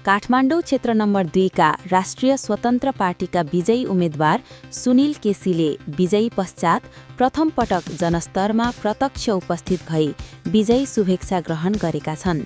काठमाडौँ क्षेत्र नम्बर 2 का राष्ट्रिय स्वतन्त्र पार्टीका विजयी उम्मेद्वार सुनिल केसीले विजयी पश्चात प्रथम पटक जनस्तरमा प्रत्यक्ष उपस्थित भई विजयी शुभेच्छा ग्रहण गरेका छन्।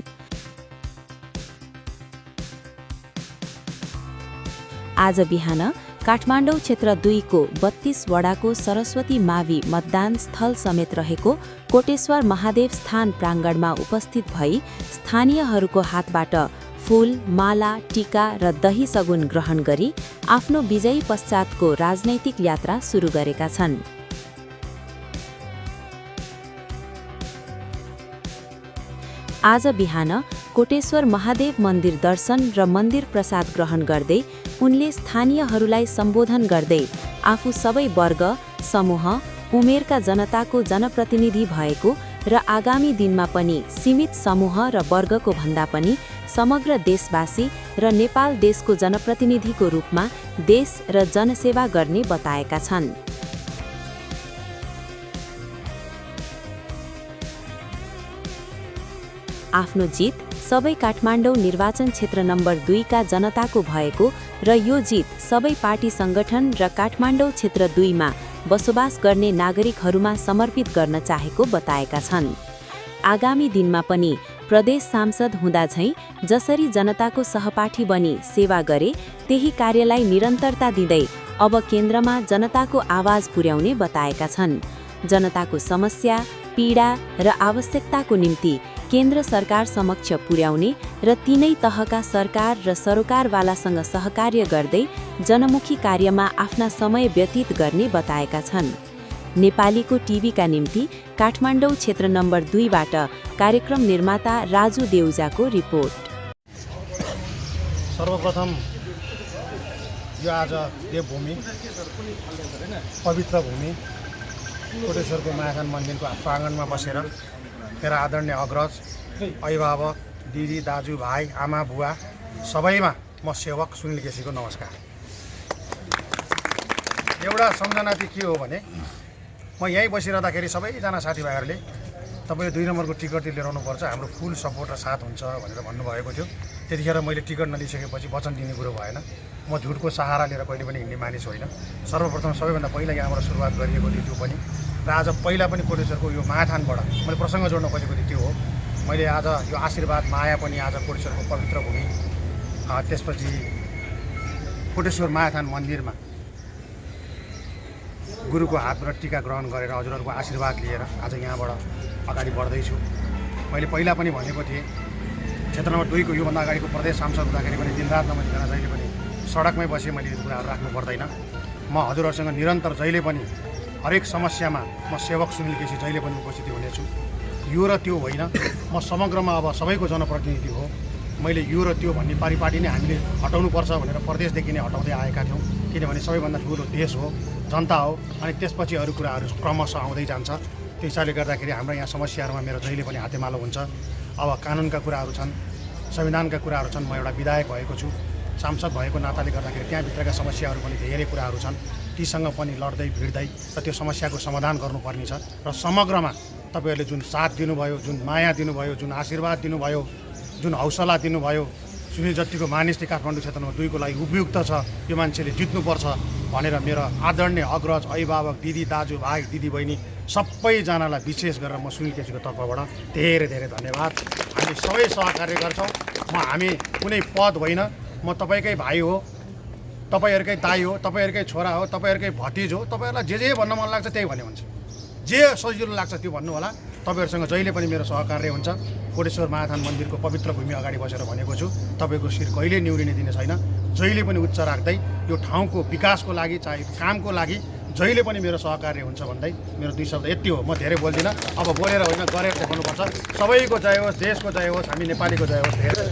आज बिहान काठमाडौँ क्षेत्र 2 को 32 वडाको सरस्वती मावि मतदान स्थल समेत रहेको कोटेश्वर महादेव स्थान प्राङ्गणमा उपस्थित भई स्थानीयहरूको हातबाट फूल, माला, टीका र दही सगुन ग्रहण गरी आफ्नो विजयी पश्चातको राजनैतिक यात्रा सुरु गरेका छन्। आज बिहान कोटेश्वर महादेव मन्दिर दर्शन र मन्दिर प्रसाद ग्रहण गर्दै उनले स्थानीयहरूलाई सम्बोधन गर्दै आफू सबै वर्ग, समूह, उमेरका जनताको जनप्रतिनिधि भएको र आगामी दिनमा पनि सीमित समूह र वर्गको भन्दा पनि समग्र देशवासी र नेपाल देशको जनप्रतिनिधिको रूपमा देश र जनसेवा गर्ने बताएका छन्। आफ्नो जित सबै काठमाडौँ निर्वाचन क्षेत्र नम्बर 2 का जनताको भएको र यो जित सबै पार्टी संगठन र काठमाडौँ क्षेत्र 2 मा बसोबास गर्ने नागरिकहरूमा समर्पित गर्न चाहेको बताएका छन्। आगामी दिनमा पनि प्रदेश सांसद हुँदा झैं जसरी जनताको सहपाठी बनी सेवा गरे त्यही कार्यलाई निरन्तरता दिँदै अब केन्द्रमा जनताको आवाज पुर्याउने बताएका छन्। जनताको समस्या, पीडा र आवश्यकताको निम्ति केन्द्र सरकार समक्ष पुर्याउने र तीनै तहका सरकार र सरोकारवालासँग सहकार्य गर्दै जनमुखी कार्यमा आफ्ना समय व्यतीत गर्ने बताएका छन्। नेपालीको टिभीका निम्ति काठमाडौँ क्षेत्र नम्बर 2 बाट कार्यक्रम निर्माता राजु देउजाको रिपोर्ट। सर्वप्रथम यो आज देवभूमि, पवित्र भूमि कोटेश्वरको महाकान मन्दिरको प्राङ्गणमा बसेर मेरा आदरणीय अग्रज, अभिभावक, दिदी, दाजु, भाइ, आमा, बुवा सबैमा म सेवक सुनिल केसीको नमस्कार। एउटा सम्झना चाहिँ के हो भने म यहीँ बसिरहँदाखेरि सबैजना साथीभाइहरूले तपाईँ 2 नम्बरको टिकट लिएर आउनुपर्छ, हाम्रो फुल सपोर्ट र साथ हुन्छ भनेर भन्नुभएको थियो। त्यतिखेर मैले टिकट नलिइसकेपछि वचन दिने कुरो भएन। म झुटको सहारा लिएर कहिले पनि हिँड्ने मानिस होइन। सर्वप्रथम सबैभन्दा पहिला यहाँबाट सुरुवात गरिएको थियो त्यो पनि, र आज पहिला पनि कोटेश्वरको यो महाथानबाट मैले प्रसङ्ग जोड्न खोजेको थियो त्यो हो। मैले आज यो आशीर्वाद माया पनि आज कोटेश्वरको पवित्र भूमि, त्यसपछि कोटेश्वर महाथान मन्दिरमा गुरुको हातबाट टीका ग्रहण गरेर हजुरहरूको आशीर्वाद लिएर आज यहाँबाट अगाडि बढ्दैछु। मैले पहिला पनि भनेको थिएँ क्षेत्र नम्बर 2 को योभन्दा अगाडिको प्रदेश सांसद हुँदाखेरि पनि दिनरात नमनिकन जहिले पनि सडकमै बसेँ। मैले यो कुराहरू राख्नु पर्दैन। म हजुरहरूसँग निरन्तर जहिले पनि हरेक समस्यामा म सेवक सुनिल केसी जहिले पनि उपस्थित हुनेछु। यो र त्यो होइन, म समग्रमा अब सबैको जनप्रतिनिधि हो। मैले यो र त्यो भन्ने पारिपाटी नै हामीले हटाउनुपर्छ भनेर प्रदेशदेखि नै हटाउँदै आएका थियौँ, किनभने सबैभन्दा ठुलो देश हो, जनता हो, अनि त्यसपछि अरू कुराहरू क्रमशः आउँदै जान्छ। त्यो हिसाबले गर्दाखेरि हाम्रो यहाँ समस्याहरूमा मेरो जहिले पनि हातेमालो हुन्छ। अब कानुनका कुराहरू छन्, संविधानका कुराहरू छन्। म एउटा विधायक भएको छु, सांसद भएको नाताले गर्दाखेरि त्यहाँभित्रका समस्याहरू पनि धेरै कुराहरू छन्। तीसँग पनि लड्दै भिड्दै र त्यो समस्याको समाधान गर्नुपर्ने छ। र समग्रमा तपाईँहरूले जुन साथ दिनुभयो, जुन माया दिनुभयो, जुन आशीर्वाद दिनुभयो, जुन हौसला दिनुभयो, सुनिल जतिको मानिस चाहिँ काठमाडौँ क्षेत्र नम्बर 2 को लागि उपयुक्त छ, यो मान्छेले जित्नुपर्छ भनेर मेरो आदरणीय अग्रज, अभिभावक, दिदी, दाजु, भाइ, दिदी, बहिनी सबैजनालाई विशेष गरेर म सुनिल केसीको तर्फबाट धेरै धेरै धन्यवाद। हामी सबै सहकार्य गर्छौँ। हामी कुनै पद होइन, म तपाईँकै भाइ हो, तपाईँहरूकै दाइ हो, तपाईँहरूकै छोरा हो, तपाईँहरूकै भतिज हो। तपाईँहरूलाई जे भन्न मन लाग्छ त्यही भन्ने हुन्छ, जे सजिलो लाग्छ त्यो भन्नु होला। तपाईँहरूसँग जहिले पनि मेरो सहकार्य हुन्छ। कोटेश्वर महाथान मन्दिरको पवित्र भूमि अगाडि बसेर भनेको छु, तपाईँको शिर कहिले निहुरिने दिने छैन। जहिले पनि उच्च राख्दै यो ठाउँको विकासको लागि, चाहे कामको लागि जहिले पनि मेरो सहकार्य हुन्छ भन्दै मेरो 2 शब्द यति हो। म धेरै बोल्दिनँ, अब बोलेर होइन गरेर देखाउनुपर्छ। सबैको जय होस्, देशको जय होस्, हामी नेपालीको जय होस्। धेरै